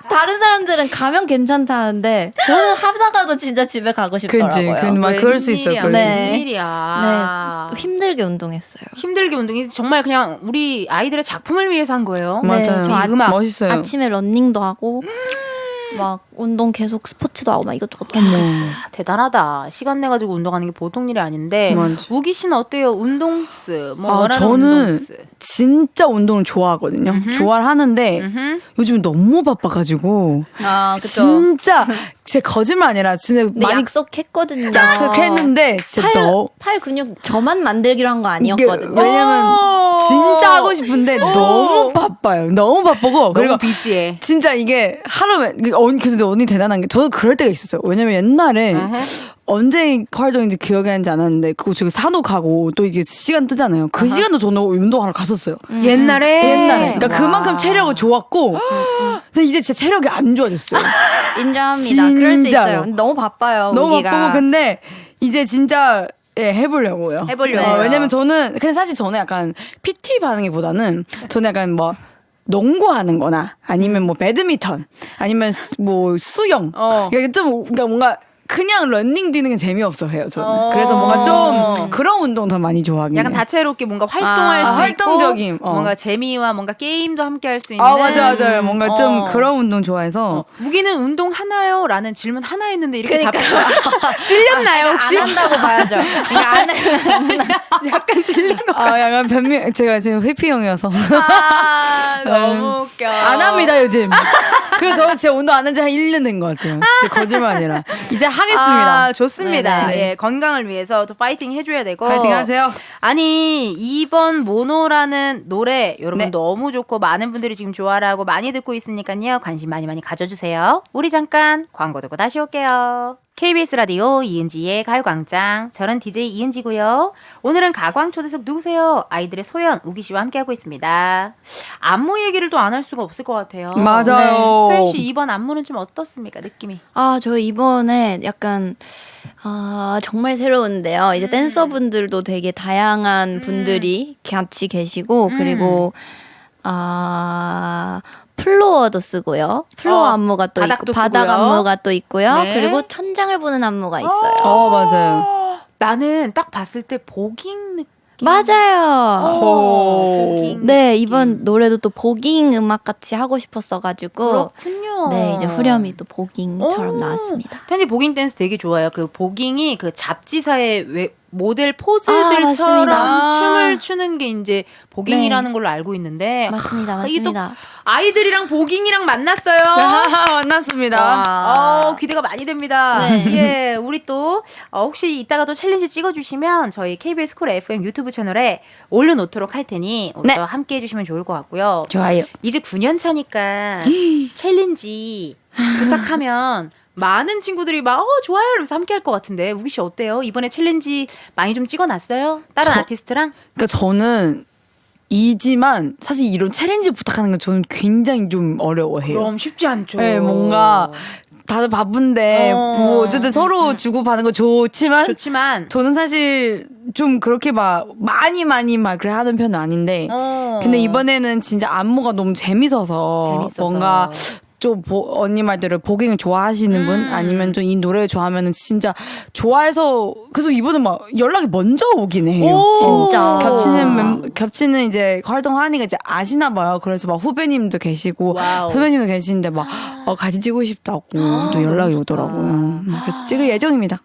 S2: 다른 사람들은 가면 괜찮다는데 저는 하다가도 진짜 집에 가고 싶더라고요.
S1: 그럴 수 있어요. 그럴 수 있어요.
S3: 웬일이야.
S2: 네, 힘들게 운동했어요.
S3: 힘들게 운동이 정말 그냥 우리 아이들의 작품을 위해서 한 거예요.
S1: 맞아요.
S2: 저
S3: 음악.
S1: 멋있어요.
S2: 아침에 러닝도 하고 막 운동 계속 스포츠도 하고 막 이것저것 했어요.
S3: 대단하다. 시간 내 가지고 운동하는 게 보통 일이 아닌데
S1: 맞아.
S3: 우기 씨는 어때요? 운동스 뭐 원하는
S1: 저는
S3: 운동스.
S1: 진짜 운동을 좋아하거든요. 좋아를 하는데 요즘 너무 바빠가지고
S2: 아 그쵸.
S1: 진짜 제 거짓말 아니라 진짜
S2: 근데
S1: 많이
S2: 약속했거든요.
S1: 약속했는데 진짜
S2: 팔 근육 저만 만들기로 한 거 아니었거든요.
S1: 왜냐면 진짜 하고 싶은데 너무 바빠요. 너무 바쁘고 그리고
S3: 너무 비지해.
S1: 진짜 이게 하루에 그래서 언니 대단한 게 저도 그럴 때가 있었어요. 왜냐면 옛날에 언제 활동인지 기억이 안 나지 않았는데 그거 지금 산호 가고 또 이게 시간 뜨잖아요. 그 시간도 저는 운동하러 갔었어요.
S3: 옛날에.
S1: 그러니까 그만큼 체력은 좋았고 근데 이제 제 체력이 안 좋아졌어요.
S2: 인정합니다. 그럴 수
S1: 진짜로.
S2: 있어요. 너무 바빠요.
S1: 너무
S2: 우기가.
S1: 바쁘고 근데 이제 진짜 해보려고요.
S3: 해보려고요.
S1: 왜냐면 저는 근데 사실 저는 약간 PT 반응이보다는 저는 약간 뭐 농구하는 거나 아니면 뭐 배드민턴 아니면 뭐 수영 그러니까 좀 그러니까 뭔가 그냥 러닝 뛰는 게 재미없어 해요 저는. 그래서 뭔가 좀 그런 운동 더 많이 좋아하긴 해요.
S3: 약간 다채롭게 뭔가 활동할 수
S1: 활동적인,
S3: 있고 뭔가 재미와 뭔가 게임도 함께 할 수 있는
S1: 맞아요. 뭔가 좀 그런 운동 좋아해서
S3: 무기는 운동 하나요? 라는 질문 하나 했는데 이렇게 답 찔렸나요 혹시?
S2: 안 한다고 봐야죠. 그러니까 안 해.
S3: 약간 찔린 거
S1: 약간 변명 제가 지금 회피형이어서
S3: 너무 웃겨.
S1: 안 합니다 요즘. 그래서 저 진짜 운동 안 한 지 한 1년 된 것 같아요. 진짜 거짓말 아니라. 이제 하겠습니다.
S3: 좋습니다.
S2: 네네.
S3: 예, 건강을 위해서 또 파이팅 해줘야 되고.
S1: 파이팅 하세요.
S3: 아니 이번 모노라는 노래 여러분 너무 좋고 많은 분들이 지금 좋아하고 많이 듣고 있으니까요. 관심 많이 가져주세요. 우리 잠깐 광고 듣고 다시 올게요. KBS 라디오 이은지의 가요광장. 저는 DJ 이은지고요. 오늘은 가광초대석 누구세요? 아이들의 소연, 우기 씨와 함께하고 있습니다. 안무 얘기를 또 안 할 수가 없을 것 같아요.
S1: 맞아요.
S3: 소연 씨 이번 안무는 좀 어떻습니까? 느낌이?
S2: 저 이번에 약간 정말 새로운데요. 이제 댄서분들도 되게 다양한 분들이 같이 계시고 그리고 플로어도 쓰고요. 플로어 안무가 또
S3: 바닥도
S2: 있고 바닥
S3: 쓰고요.
S2: 안무가 또 있고요.
S3: 네.
S2: 그리고 천장을 보는 안무가 있어요.
S1: 맞아요.
S3: 나는 딱 봤을 때 보깅 느낌.
S2: 맞아요.
S3: 보깅
S2: 네,
S3: 느낌.
S2: 이번 노래도 또 보깅 음악 같이 하고 싶었어가지고
S3: 그렇군요.
S2: 네, 이제 후렴이 또 보깅처럼 나왔습니다.
S3: 텐디 보깅 댄스 되게 좋아요. 그 보깅이 그 잡지사의 모델
S2: 맞습니다.
S3: 포즈들처럼 춤을 추는 게 이제 보깅이라는 걸로 알고 있는데
S2: 맞습니다,
S3: 이게 또
S2: 맞습니다.
S3: 아이들이랑 보깅이랑 만났어요.
S1: 만났습니다.
S2: 와.
S3: 기대가 많이 됩니다.
S2: 네.
S3: 예, 우리 또 혹시 이따가 또 챌린지 찍어주시면 저희 KBS 쿨 FM 유튜브 채널에 올려놓도록 할 테니 오늘
S1: 네.
S3: 또 함께 해주시면 좋을 것 같고요.
S1: 좋아요.
S3: 이제 9년 차니까 챌린지 부탁하면 많은 친구들이 막 좋아요 이러면서 함께 할 것 같은데 우기 씨 어때요? 이번에 챌린지 많이 좀 찍어놨어요? 다른 아티스트랑?
S1: 그러니까 저는 이지만 사실 이런 챌린지 부탁하는 건 저는 굉장히 좀 어려워해요.
S3: 그럼 쉽지 않죠.
S1: 네, 뭔가 다들 바쁜데 뭐 어쨌든 서로 주고 받는 거 좋지만
S3: 좋지만
S1: 저는 사실 좀 그렇게 막 많이 막 그래 하는 편은 아닌데 근데 이번에는 진짜 안무가 너무 재밌어서 뭔가 좀 언니 말대로 보깅을 좋아하시는 분 아니면 좀 이 노래를 좋아하면은 진짜 좋아해서 그래서 이번에 막 연락이 먼저 오긴 해요.
S2: 진짜.
S1: 겹치는 이제 활동하니까 이제 아시나 봐요. 그래서 막 후배님도 계시고
S3: 와우.
S1: 선배님도 계시는데 막 같이 찍고 싶다고 또 연락이 오더라고요. 그래서 찍을 예정입니다.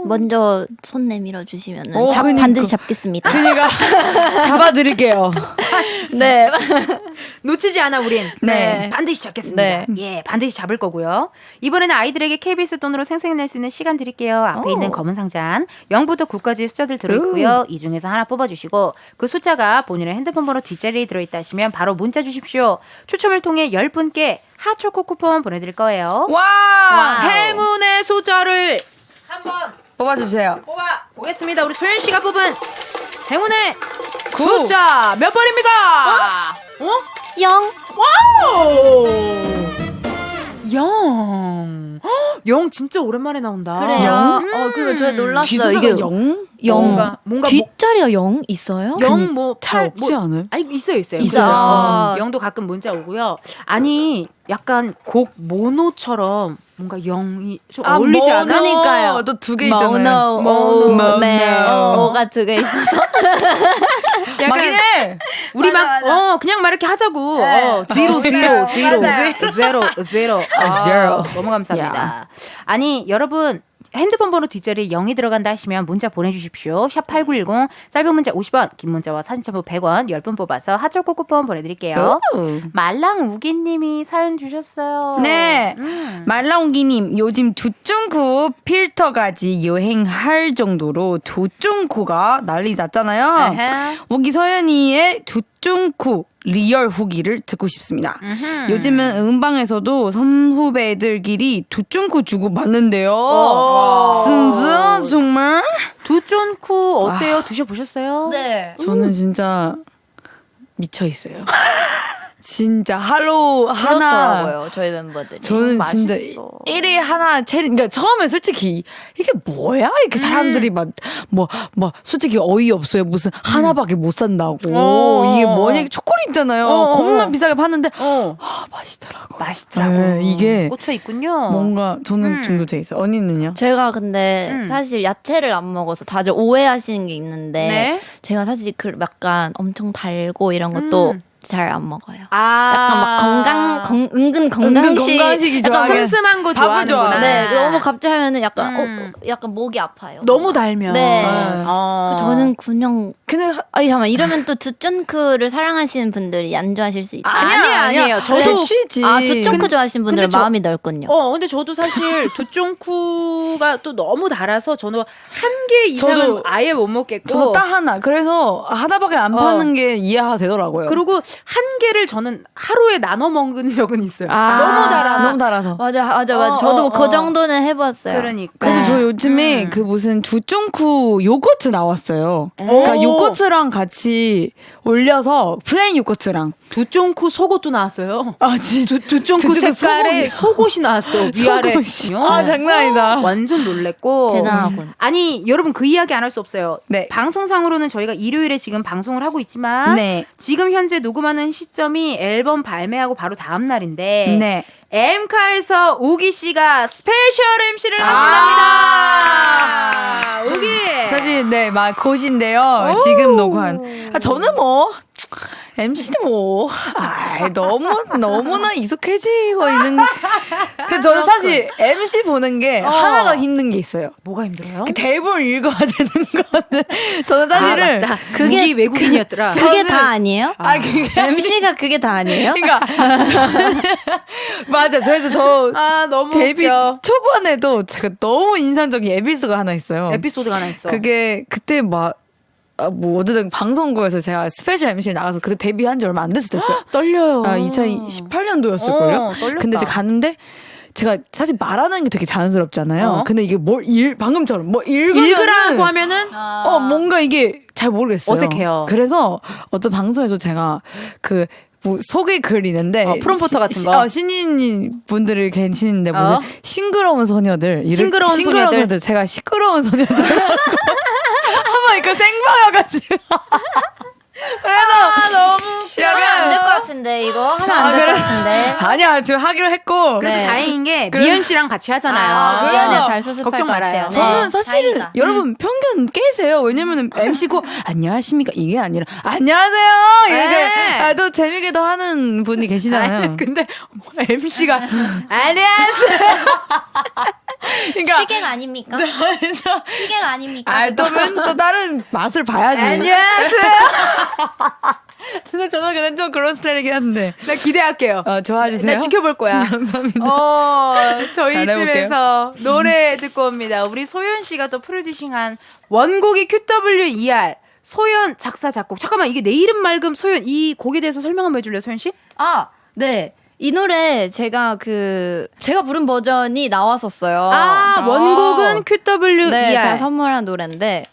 S2: 먼저 손 내밀어 주시면은
S1: 그러니까.
S2: 반드시 잡겠습니다.
S1: 그러니까 잡아드릴게요.
S2: 네.
S3: 놓치지 않아 우린.
S1: 네.
S3: 반드시 잡겠습니다.
S2: 네.
S3: 예, 반드시 잡을 거고요. 이번에는 아이들에게 KBS 돈으로 생생낼 수 있는 시간 드릴게요. 앞에 있는 검은 상자는 0부터 9까지 숫자들 들어있고요. 이 중에서 하나 뽑아주시고 그 숫자가 본인의 핸드폰 번호 뒷자리에 들어있다 하시면 바로 문자 주십시오. 추첨을 통해 10분께 핫초코 쿠폰 보내드릴 거예요.
S1: 와!
S3: 행운의 숫자를 한번
S1: 뽑아주세요.
S3: 뽑아 보겠습니다. 우리 소연 씨가 뽑은 행운의
S1: 9.
S3: 숫자 몇 번입니까? 어?
S2: 0.
S3: 와우! 영. 영 진짜 오랜만에 나온다.
S2: 그래요? 그리고 저 놀랐어요.
S1: 뒤수가
S2: 이게
S1: 영?
S3: 뭔가
S2: 뒷자리가 0 있어요?
S3: 영 뭐
S1: 잘 없지 않아요?
S3: 아니 있어요.
S1: 있어요.
S3: 그래서 영도 가끔 문자 오고요. 아니 약간 곡 모노처럼 뭔가 영이 좀 어울리지 않아?
S2: 그러니까요.
S1: 또 두 개 있잖아요.
S2: 모노, 네.
S1: 모노.
S2: 오가 두 개 있어서.
S1: 맞긴 해.
S3: 우리
S2: 맞아,
S3: 막 그냥 막 이렇게 하자고.
S2: 네.
S3: 제로
S1: Zero.
S3: 너무 감사합니다. 아니 여러분 핸드폰 번호 뒷자리에 0이 들어간다 하시면 문자 보내주십시오. 샵8910 짧은 문자 50원 긴 문자와 사진 첨부 100원 10분 뽑아서 핫초코 쿠폰 보내드릴게요. 말랑우기님이 사연 주셨어요.
S1: 네. 말랑옹기님, 요즘 두쫑코 필터까지 여행할 정도로 두쫑코가 난리 났잖아요.
S3: 아하.
S1: 우기 서연이의 두쫑코 리얼 후기를 듣고 싶습니다. 요즘은 음방에서도 선후배들끼리 두쫑코 주고 받는데요. 진짜 정말?
S3: 두쫀쿠 어때요? 드셔보셨어요?
S2: 네.
S1: 저는 진짜 미쳐 있어요. 진짜 하루 하나
S2: 그렇더라고요, 저희 멤버들이.
S1: 저는 진짜
S3: 맛있어.
S1: 1회 하나 그러니까 처음에 솔직히 이게 뭐야? 이렇게 사람들이 막 솔직히 어이없어요. 무슨 하나밖에 못 산다고. 이게 뭐냐? 초콜릿 있잖아요. 겁나 비싸게 파는데 맛있더라고. 네, 이게
S3: 꽂혀 있군요.
S1: 뭔가 저는 중독돼 있어요. 언니는요?
S2: 제가 근데 사실 야채를 안 먹어서 다들 오해하시는 게 있는데
S3: 네.
S2: 제가 사실 그 약간 엄청 달고 이런 것도 잘 안 먹어요.
S3: 약간
S2: 막 은근 건강식
S1: 건강식이
S3: 약간
S1: 좋아하게.
S3: 슴슴한 거
S1: 밥을
S3: 좋아하는구나.
S1: 좋아해.
S2: 네, 너무 갑자기 하면은 약간 목이 아파요.
S3: 너무 달면.
S2: 네.
S3: 저는
S2: 저는 그냥
S1: 근데
S2: 아니 잠깐만 이러면 또 두쫀크를 사랑하시는 분들이 안 좋아하실 수 있다.
S3: 아니에요. 저도
S1: 취지.
S2: 두쫀크 좋아하시는 분들은
S3: 근데
S2: 마음이 넓군요.
S3: 근데 저도 사실 두쫑쿠가 또 너무 달아서 저는 한 개 이상은
S1: 저도-
S3: 아예 못 먹겠고.
S1: 저도 딱 하나. 그래서 하나밖에 안 파는 게 이해가 되더라고요.
S3: 그리고 한 개를 저는 하루에 나눠 먹은 적은 있어요.
S2: 아.
S3: 너무 달아.
S1: 너무 달아서.
S2: 맞아. 저도 그 정도는 해봤어요.
S3: 그러니까.
S1: 그래서 저 요즘에 그 무슨 두쫑쿠 요거트 나왔어요. 그러니까 요거트랑 같이 올려서 플레인 요거트랑.
S3: 두쫑쿠 속옷도 나왔어요.
S1: 진짜.
S3: 두쫑쿠 색깔의 속옷이 나왔어. 위아래.
S1: 장난 아니다.
S3: 완전 놀랬고.
S2: 대단하군.
S3: 아니 여러분 그 이야기 안 할 수 없어요.
S1: 네.
S3: 방송상으로는 저희가 일요일에 지금 방송을 하고 있지만
S1: 네.
S3: 지금 현재 녹음하는 녹음하는 시점이 앨범 발매하고 바로 다음 날인데
S1: 네.
S3: 엠카에서 우기 씨가 스페셜 MC를 하신답니다. 우기.
S1: 사실 네, 막 곧인데요. 지금 녹화한. 저는 뭐 MC는 뭐 너무나 익숙해지고 있는. 그 저는 사실 MC 보는 게 하나가 힘든 게 있어요.
S3: 뭐가 힘들어요?
S1: 그 대본 읽어야 되는 거는 저는 사실은
S3: 맞다.
S2: 그게-
S3: 우기 외국인이었더라.
S2: 그게
S1: 저는-
S2: 다 아니에요?
S1: 그게
S2: MC가 그게 다 아니에요?
S1: 그러니까 맞아. 그래서 저
S3: 너무
S1: 데뷔
S3: 웃겨.
S1: 초반에도 제가 너무 인상적인 에피소드가 하나 있어요.
S3: 에피소드가 하나 있어.
S1: 그게 그때 뭐 어쨌든 방송국에서 제가 스페셜 MC를 나가서 그때 데뷔한 지 얼마 안 됐을 때였어요.
S3: 떨려요.
S1: 2018년도였을걸요.
S3: 떨렸다.
S1: 근데 이제 갔는데 제가 사실 말하는 게 되게 자연스럽잖아요. 근데 이게 방금처럼
S3: 읽으라고 하면은
S1: 뭔가 이게 잘 모르겠어요.
S3: 어색해요.
S1: 그래서 어떤 방송에서 제가 뭐 소개 글 있는데
S3: 프롬포터 같은 거?
S1: 신인 분들이 계시는데 무슨 싱그러운 소녀들
S3: 싱그러운 소녀들.
S1: 제가 시끄러운 소녀들 한번 이거 생방해가지고 그래서
S3: 너무
S2: 안 될 것 같은데 이거 하면 안 될 것 같은데.
S1: 아니야 지금 하기로 했고
S3: 그래도
S2: 네.
S3: 다행인 게 미연 씨랑 같이 하잖아요.
S2: 아,
S1: 그래서
S2: 잘 수습할
S3: 걱정
S2: 것
S3: 말아요.
S2: 같아요.
S1: 저는
S2: 네,
S1: 사실은
S2: 다행이다.
S1: 여러분 편견 깨세요. 왜냐면은 MC고 안녕하십니까 이게 아니라 안녕하세요 이렇게
S3: 네.
S1: 또 재미게도 하는 분이 계시잖아요.
S3: 근데 MC가 안녕하세요.
S1: 그러니까
S2: 시객 아닙니까?
S1: 그래서
S2: 시객 아닙니까?
S1: 또 다른 맛을 봐야지.
S3: 안녕하세요.
S1: 근데 저는 그냥 좀 그런 스타일이긴 한데.
S3: 나 기대할게요.
S1: 좋아하세요?
S3: 나 지켜볼 거야.
S1: 감사합니다.
S3: 저희
S1: 잘해볼게요.
S3: 집에서 노래 듣고 옵니다. 우리 소연 씨가 또 프로듀싱한 원곡이 QWER 소연 작사 작곡. 잠깐만 이게 내 이름 맑음 소연 이 곡에 대해서 설명 한번 해줄래요, 소연 씨?
S2: 네. 이 노래 제가 부른 버전이 나왔었어요.
S3: 원곡은 QWER.
S2: 네, 제가 선물한 노래인데.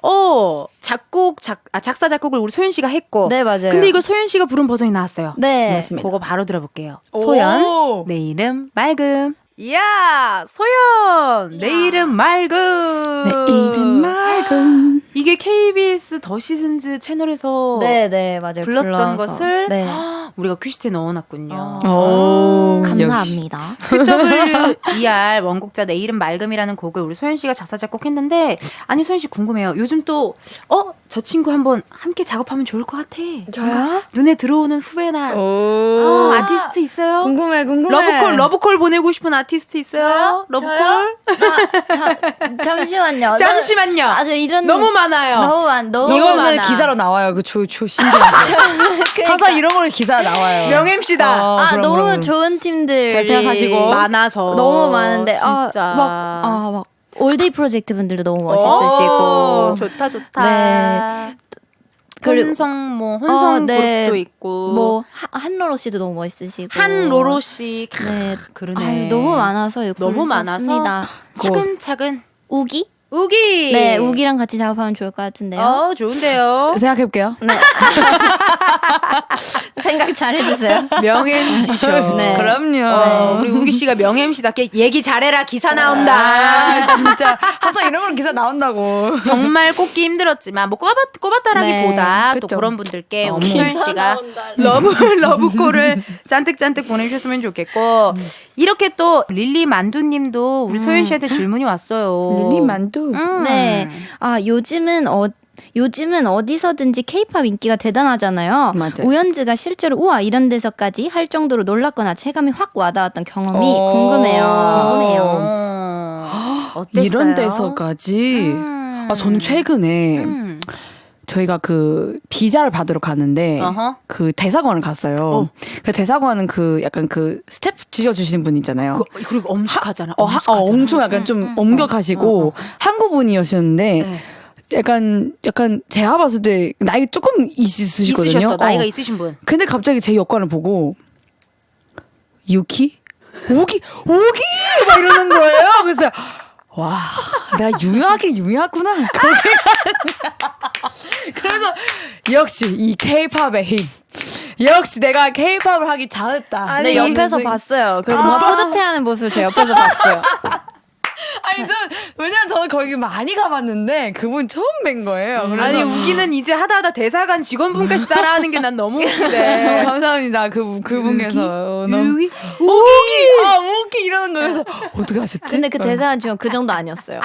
S3: 작사 작곡을 우리 소연 씨가 했고.
S2: 네, 맞아요.
S3: 근데 이걸 소연 씨가 부른 버전이 나왔어요.
S2: 네.
S1: 맞습니다.
S3: 그거 바로 들어볼게요.
S1: 오.
S3: 소연, 내 이름 맑음. 이야, 소연, 내 이름 맑음.
S1: 내 이름 맑음.
S3: 이게 KBS 더 시즌즈 채널에서
S2: 네, 맞아요.
S3: 불렀던
S2: 불러서.
S3: 것을
S2: 네.
S3: 우리가 큐시트에 넣어놨군요.
S1: 오, 역시.
S2: 감사합니다.
S3: QWER 원곡자 내 이름 맑음이라는 곡을 우리 소연 씨가 작사 작곡했는데 아니 소연 씨 궁금해요. 요즘 또 저 친구 한번 함께 작업하면 좋을 것 같아.
S2: 저요?
S3: 눈에 들어오는 후배나
S1: 오.
S3: 아티스트 있어요?
S1: 궁금해.
S3: 러브콜 보내고 싶은 아티스트 있어요? 러브콜?
S2: 잠시만요.
S3: 잠시만요.
S2: 아주 이런
S3: 너무 많아요.
S2: 너무
S1: 이거는
S2: 많아.
S1: 기사로 나와요. 신기하죠. 항상 이런 거는 기사 나와요.
S3: 명 MC다.
S1: 그럼,
S2: 너무
S1: 그럼.
S2: 좋은 팀들
S1: 잘 생각하시고.
S3: 많아서
S2: 너무 많은데
S3: 진짜
S2: 막 올데이 프로젝트 분들도 너무 멋있으시고
S3: 좋다.
S2: 네. 그리고-
S3: 혼성
S2: 네.
S3: 그룹도 있고
S2: 뭐 한로로 씨도 너무 멋있으시고
S3: 한로로 씨
S2: 네.
S3: 그러네.
S2: 아유, 너무 많아서
S3: 너무 많아서
S2: 없습니다.
S3: 차근차근
S2: 우기?
S3: 우기
S2: 네, 우기랑 같이 작업하면 좋을 것 같은데요.
S3: 좋은데요.
S1: 생각해볼게요.
S2: 네. 생각 잘 해주세요.
S3: 명 MC셔.
S2: 네.
S1: 그럼요.
S3: 우리 우기 씨가 명 MC답게 얘기 잘해라 기사 나온다.
S1: 진짜 항상 이런 걸 기사 나온다고.
S3: 정말 꼽기 힘들었지만 뭐 꼽았다라기보다
S1: 네,
S3: 또
S1: 그쵸.
S3: 그런 분들께 우리
S1: 어머.
S3: 소연 씨가 러브콜을 잔뜩 보내주셨으면 좋겠고 이렇게 또 릴리 만두님도 우리 소연 씨한테 질문이 왔어요.
S1: 릴리 만두.
S2: 네. 요즘은 어디서든지 케이팝 인기가 대단하잖아요.
S1: 맞아요.
S2: 우연즈가 실제로 우와 이런 데서까지 할 정도로 놀랐거나 체감이 확 와닿았던 경험이
S1: 오.
S2: 궁금해요.
S3: 어땠어요?
S1: 이런 데서까지. 저는 최근에 저희가 그 비자를 받으러 가는데
S3: 어허.
S1: 그 대사관을 갔어요. 그 대사관은 약간 스텝 지어주시는 분 있잖아요.
S3: 그리고 엄숙하잖아.
S1: 엄청 약간 좀 엄격하시고 한국 분이셨는데
S3: 네.
S1: 약간 제가 봤을 때 나이 조금 있으시거든요.
S3: 있으셨어. 나이가 있으신 분.
S1: 근데 갑자기 제 여권을 보고 유키? 오기 막 이러는 거예요. 그래서 와, 내가 유명하구나. 그래서 역시 이 K-팝의 힘. 역시 내가 K-팝을 하기 잘했다.
S2: 네, 옆에서 봤어요. 그리고 뭔가 뿌듯해하는 모습을 제 옆에서 봤어요.
S1: 아니 왜냐면 저는 거기 많이 가봤는데 그분 처음 뵌 거예요. 그래서
S3: 아니 우기는 이제 하다 대사관 직원분까지 따라하는 게 난 너무 웃기네.
S1: 너무 감사합니다. 그분께서
S3: 우기?
S1: 우기 이러는 거여서 어떻게 하셨지?
S2: 근데 그 대사한 지금 그 정도 아니었어요.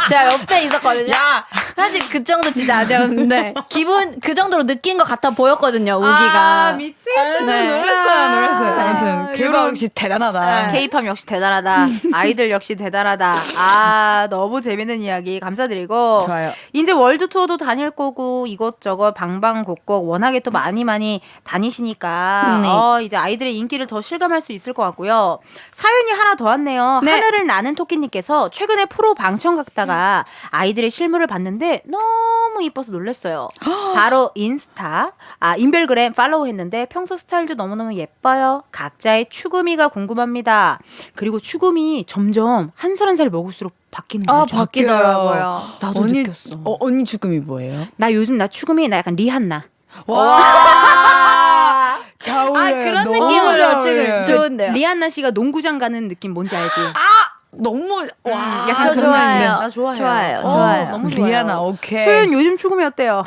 S2: 제가 옆에 있었거든요.
S1: 야!
S2: 사실 그 정도 진짜 아니었는데 기분 그 정도로 느낀 것 같아 보였거든요. 우기가.
S3: 미치겠다.
S1: 네, 놀랐어요. 아무튼 기우라 역시 대단하다.
S3: K-팝 역시 대단하다. 아이들 역시 대단하다. 아 너무 재밌는 이야기 감사드리고
S1: 좋아요.
S3: 이제 월드 투어도 다닐 거고 이것저것 방방곡곡 워낙에 또 많이 다니시니까
S2: 네.
S3: 이제 아이들의 인기를 더 실감할 수 있을 것 같고요. 사연이 하나 더 왔네요.
S1: 네.
S3: 하늘을 나는 토끼님께서 최근에 프로 방청 갔다가 아이들의 실물을 봤는데 너무 이뻐서 놀랐어요. 바로 인별그램 팔로우했는데 평소 스타일도 너무너무 예뻐요. 각자의 추구미가 궁금합니다. 그리고 추구미 점점 한 살 한 살 먹을수록 바뀌는 거죠.
S2: 바뀌더라고요.
S3: 나도
S1: 언니
S3: 느꼈어.
S1: 언니 죽음이 뭐예요?
S3: 나 요즘 나 추구미 나 약간 리한나.
S1: 와. 잘 어울려요.
S2: 그런
S1: 너무
S2: 느낌으로
S1: 잘
S2: 지금
S1: 어울려요.
S2: 좋은데요.
S3: 리한나 씨가 농구장 가는 느낌 뭔지 알지?
S1: 너무 와.
S3: 약간
S2: 저
S3: 장난 있네.
S2: 좋아해요.
S3: 나 좋아해요.
S2: 좋아요.
S3: 어,
S2: 좋아요.
S3: 너무 좋아요.
S1: 리아나 오케이.
S3: 소연 요즘 추구미 어때요?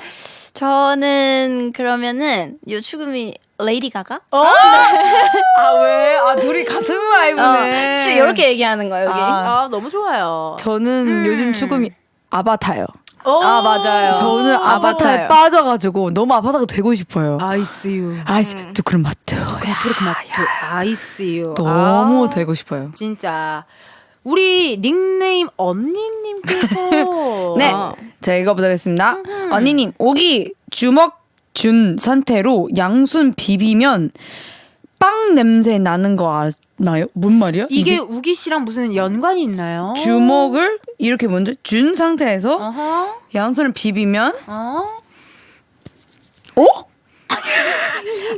S2: 저는 그러면은 요 추금이 레이디 가가?
S1: 아 왜? 아 둘이 같은 바이브네.
S2: 이렇게 얘기하는 거예요 여기.
S1: 아.
S3: 너무 좋아요.
S1: 저는 요즘 추금이 아바타요.
S2: 아 맞아요.
S1: 저는 아바타에
S2: 아바타요.
S1: 빠져가지고 너무 아바타가 되고 싶어요.
S3: 아이스유.
S1: 아이씨, 두크르마트.
S3: 아이스유.
S1: 너무 되고 싶어요.
S3: 진짜 우리 닉네임 언니님께서
S1: 네,
S2: 어.
S1: 제가 읽어보도록 하겠습니다. 언니님, 오기 주먹 준 상태로 양순 비비면 빵 냄새 나는 거 아나요? 뭔 말이야?
S3: 이게 우기 씨랑 무슨 연관이 있나요?
S1: 주먹을 이렇게 먼저 준 상태에서
S3: 어허.
S1: 양손을 비비면
S3: 어?
S1: 어?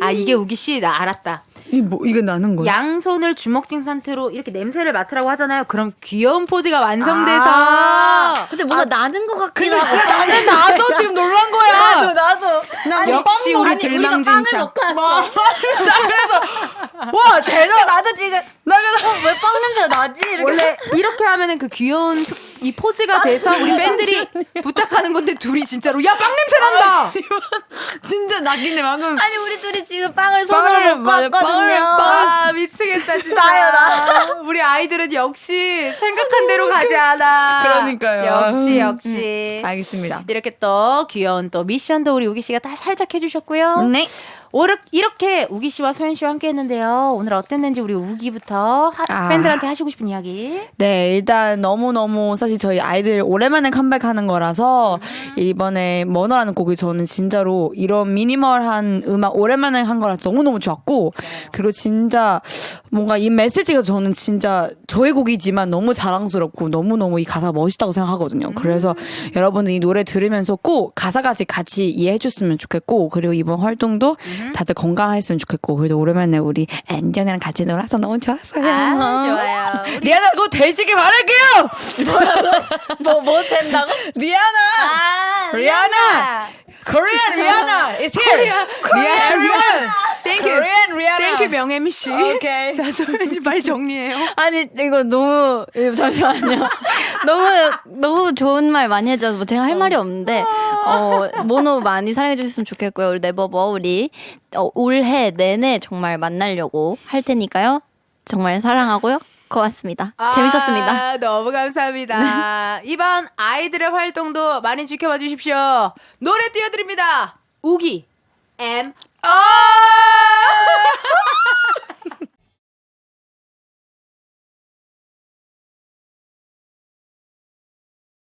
S3: 아 이게 우기 씨 나 알았다.
S1: 이게 나는 거야?
S3: 양손을 주먹진 상태로 이렇게 냄새를 맡으라고 하잖아요. 그럼 귀여운 포즈가 완성돼서
S1: 아.
S2: 근데 뭔가 나는 것 같기도
S1: 근데
S2: 하고.
S1: 진짜 나는 나도 지금 놀란 거야.
S2: 나도.
S1: 나
S3: 역시 우리
S2: 우리가 빵을
S3: 들망진창.
S2: 먹고 왔어.
S1: 나 그래서 와 대단.
S2: 나도 지금
S1: 나 그래서
S2: 왜 빵 냄새가 나지? 이렇게.
S3: 원래 이렇게 하면은 그 귀여운 이 포즈가 돼서 우리 팬들이 부탁하는 건데 둘이 진짜로 야 빵 냄새 난다.
S1: 진짜 낚이네 방금.
S2: 아니 우리 둘이 지금 빵을
S1: 빵을
S2: 손으로 먹고
S1: 맞아,
S2: 왔거든요.
S3: 아 미치겠다 진짜.
S2: 나요, 나.
S3: 우리 아이들은 역시 생각한 대로 가지 않아.
S1: 그러니까요.
S3: 역시.
S1: 알겠습니다.
S3: 이렇게 또 귀여운 또 미션도 우리 우기 씨가 다 살짝 해주셨고요.
S1: 네.
S3: 이렇게 우기 씨와 소연 씨와 함께했는데요. 오늘 어땠는지 우리 우기부터 팬들한테 하시고 싶은 이야기.
S1: 네, 일단 너무너무 사실 저희 아이들 오랜만에 컴백하는 거라서 이번에 머너라는 곡이 저는 진짜로 이런 미니멀한 음악 오랜만에 한 거라서 너무너무 좋았고 그리고 진짜 뭔가 이 메시지가 저는 진짜 저의 곡이지만 너무 자랑스럽고 너무너무 이 가사가 멋있다고 생각하거든요. 그래서 여러분들 이 노래 들으면서 꼭 가사까지 같이 이해해 줬으면 좋겠고 그리고 이번 활동도 다들 건강했으면 좋겠고 그래도 오랜만에 우리 엔전이랑 같이 놀아서 너무 좋았어요.
S3: 좋아요.
S1: 리아나 그거 되시길 바랄게요.
S2: 뭐 된다고?
S1: 리아나,
S2: 아,
S1: 리아나. Korean Rihanna is here. Korean Rihanna.
S3: Thank you.
S1: Korean Rihanna.
S3: 땡큐 명 MC.
S1: 오케이.
S3: 자 소연 씨 빨리 정리해요.
S2: 아니 이거 너무 잠시만요. 너무 좋은 말 많이 해줘서 뭐 제가 할 말이 없는데 모노 많이 사랑해 주셨으면 좋겠고요. 우리 네버버 우리 올해 내내 정말 만나려고 할 테니까요. 정말 사랑하고요. 고맙습니다. 재밌었습니다.
S3: 너무 감사합니다. 이번 아이들의 활동도 많이 지켜봐 주십시오. 노래 띄워드립니다. 우기 M.